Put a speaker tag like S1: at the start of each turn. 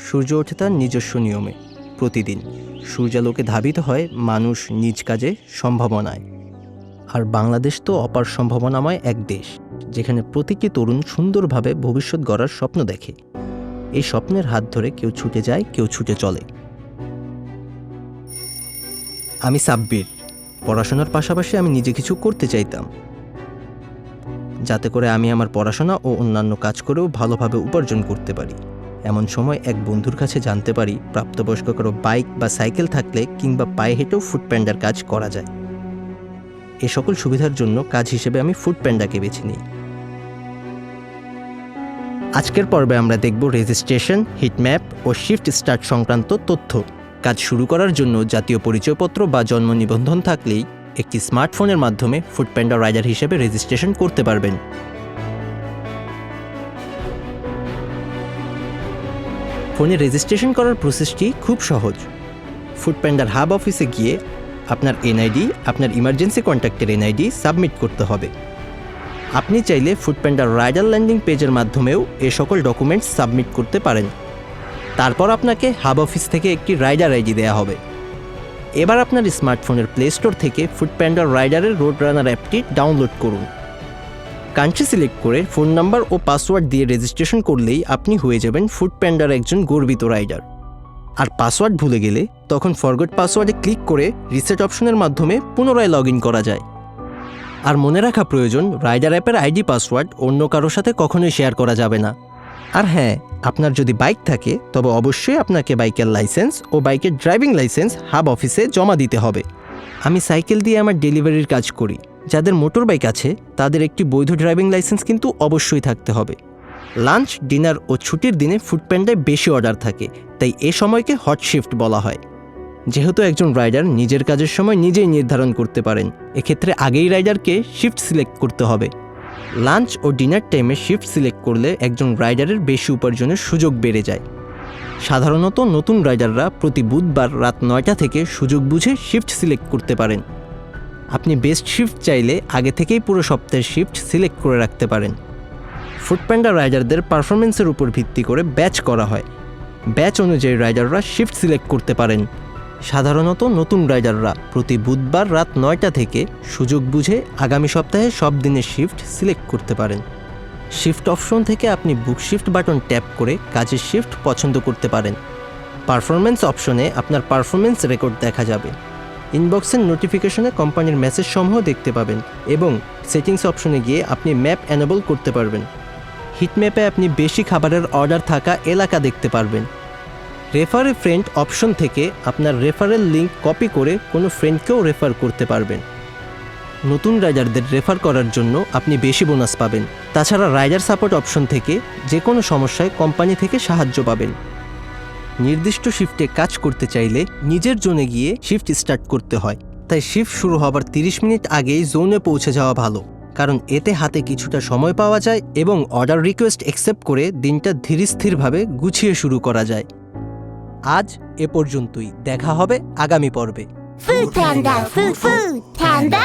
S1: সূর্য ওঠে তার নিজস্ব নিয়মে। প্রতিদিন সূর্যালোকে ধাবিত হয় মানুষ নিজ কাজে, সম্ভাবনায়। আর বাংলাদেশ তো অপার সম্ভাবনাময় এক দেশ, যেখানে প্রতিটি তরুণ সুন্দরভাবে ভবিষ্যৎ গড়ার স্বপ্ন দেখে। এই স্বপ্নের হাত ধরে কেউ ছুটে যায়, কেউ ছুটে চলে। আমি সাব্বির। পড়াশোনার পাশাপাশি আমি নিজে কিছু করতে চাইতাম, যাতে করে আমি আমার পড়াশোনা ও অন্যান্য কাজ করেও ভালোভাবে উপার্জন করতে পারি। এমন সময় এক বন্ধুর কাছে জানতে পারি প্রাপ্তবয়স্ক কারো বাইক বা সাইকেল থাকলে কিংবা পায়ে হেঁটেও ফুডপ্যান্ডার কাজ করা যায়। এ সকল সুবিধার জন্য কাজ হিসেবে আমি ফুডপ্যান্ডাকে বেছে নিই। আজকের পর্বে আমরা দেখব রেজিস্ট্রেশন, হিটম্যাপ ও শিফট স্টার্ট সংক্রান্ত তথ্য। কাজ শুরু করার জন্য জাতীয় পরিচয়পত্র বা জন্ম নিবন্ধন থাকলেই একটি স্মার্টফোনের মাধ্যমে ফুডপ্যান্ডা রাইডার হিসেবে রেজিস্ট্রেশন করতে পারবেন। ফোনে রেজিস্ট্রেশন করার প্রসেসটি খুব সহজ। ফুডপ্যান্ডার হাব অফিসে গিয়ে আপনার এনআইডি, আপনার ইমার্জেন্সি কন্ট্যাক্টের এনআইডি সাবমিট করতে হবে। আপনি চাইলে ফুডপ্যান্ডার রাইডার ল্যান্ডিং পেজের মাধ্যমেও এ সকল ডকুমেন্টস সাবমিট করতে পারেন। তারপর আপনাকে হাব অফিস থেকে একটি রাইডার আইডি দেওয়া হবে। এবার আপনার স্মার্টফোনের প্লে স্টোর থেকে ফুডপ্যান্ডার রাইডারের রোড রানার অ্যাপটি ডাউনলোড করুন। কান্ট্রি সিলেক্ট করে ফোন নাম্বার ও পাসওয়ার্ড দিয়ে রেজিস্ট্রেশন করলেই আপনি হয়ে যাবেন ফুডপ্যান্ডার একজন গর্বিত রাইডার। আর পাসওয়ার্ড ভুলে গেলে তখন ফরগট পাসওয়ার্ডে ক্লিক করে রিসেট অপশনের মাধ্যমে পুনরায় লগ ইন করা যায়। আর মনে রাখা প্রয়োজন, রাইডার অ্যাপের আইডি পাসওয়ার্ড অন্য কারোর সাথে কখনোই শেয়ার করা যাবে না। আর হ্যাঁ, আপনার যদি বাইক থাকে তবে অবশ্যই আপনাকে বাইকের লাইসেন্স ও বাইকের ড্রাইভিং লাইসেন্স হাব অফিসে জমা দিতে হবে। আমি সাইকেল দিয়ে আমার ডেলিভারির কাজ করি। যাদের মোটর বাইক আছে তাদের একটি বৈধ ড্রাইভিং লাইসেন্স কিন্তু অবশ্যই থাকতে হবে। লাঞ্চ, ডিনার ও ছুটির দিনে ফুডপ্যান্ডায় বেশি অর্ডার থাকে, তাই এ সময়কে হট শিফট বলা হয়। যেহেতু একজন রাইডার নিজের কাজের সময় নিজেই নির্ধারণ করতে পারেন, এক্ষেত্রে আগেই রাইডারকে শিফট সিলেক্ট করতে হবে। লাঞ্চ ও ডিনার টাইমে শিফট সিলেক্ট করলে একজন রাইডারের বেশি উপার্জনের সুযোগ বেড়ে যায়। সাধারণত নতুন রাইডাররা প্রতি বুধবার রাত 9টা থেকে সুযোগ বুঝে শিফট সিলেক্ট করতে পারেন। আপনি বেস্ট শিফট চাইলে আগে থেকেই পুরো সপ্তাহের শিফট সিলেক্ট করে রাখতে পারেন। ফুডপ্যান্ডা রাইডারদের পারফরমেন্সের উপর ভিত্তি করে ব্যাচ করা হয়। ব্যাচ অনুযায়ী রাইডাররা শিফট সিলেক্ট করতে পারেন। সাধারণত নতুন রাইডাররা প্রতি বুধবার রাত 9টা থেকে সুযোগ বুঝে আগামী সপ্তাহে সব দিনের শিফট সিলেক্ট করতে পারেন। শিফট অপশন থেকে আপনি বুক শিফট বাটন ট্যাপ করে কাজের শিফট পছন্দ করতে পারেন। পারফরমেন্স অপশনে আপনার পারফরমেন্স রেকর্ড দেখা যাবে। ইনবক্সের নোটিফিকেশনে কোম্পানির মেসেজ সমূহ দেখতে পাবেন এবং সেটিংস অপশনে গিয়ে আপনি ম্যাপ এনেবল করতে পারবেন। হিটম্যাপে আপনি বেশি খাবারের অর্ডার থাকা এলাকা দেখতে পারবেন। রেফার এ ফ্রেন্ড অপশন থেকে আপনার রেফারেল লিঙ্ক কপি করে কোনো ফ্রেন্ডকেও রেফার করতে পারবেন। নতুন রাইডারদের রেফার করার জন্য আপনি বেশি বোনাস পাবেন। তাছাড়া রাইডার সাপোর্ট অপশন থেকে যে কোনো সমস্যায় কোম্পানি থেকে সাহায্য পাবেন। নির্দিষ্ট শিফটে কাজ করতে চাইলে নিজের জোনে গিয়ে শিফট স্টার্ট করতে হয়, তাই শিফট শুরু হবার 30 মিনিট আগেই জোনে পৌঁছে যাওয়া ভালো, কারণ এতে হাতে কিছুটা সময় পাওয়া যায় এবং অর্ডার রিকোয়েস্ট অ্যাকসেপ্ট করে দিনটা ধীরস্থিরভাবে গুছিয়ে শুরু করা যায়। আজ এ পর্যন্তই, দেখা হবে আগামী পর্বে।
S2: Food Panda, food, food, panda.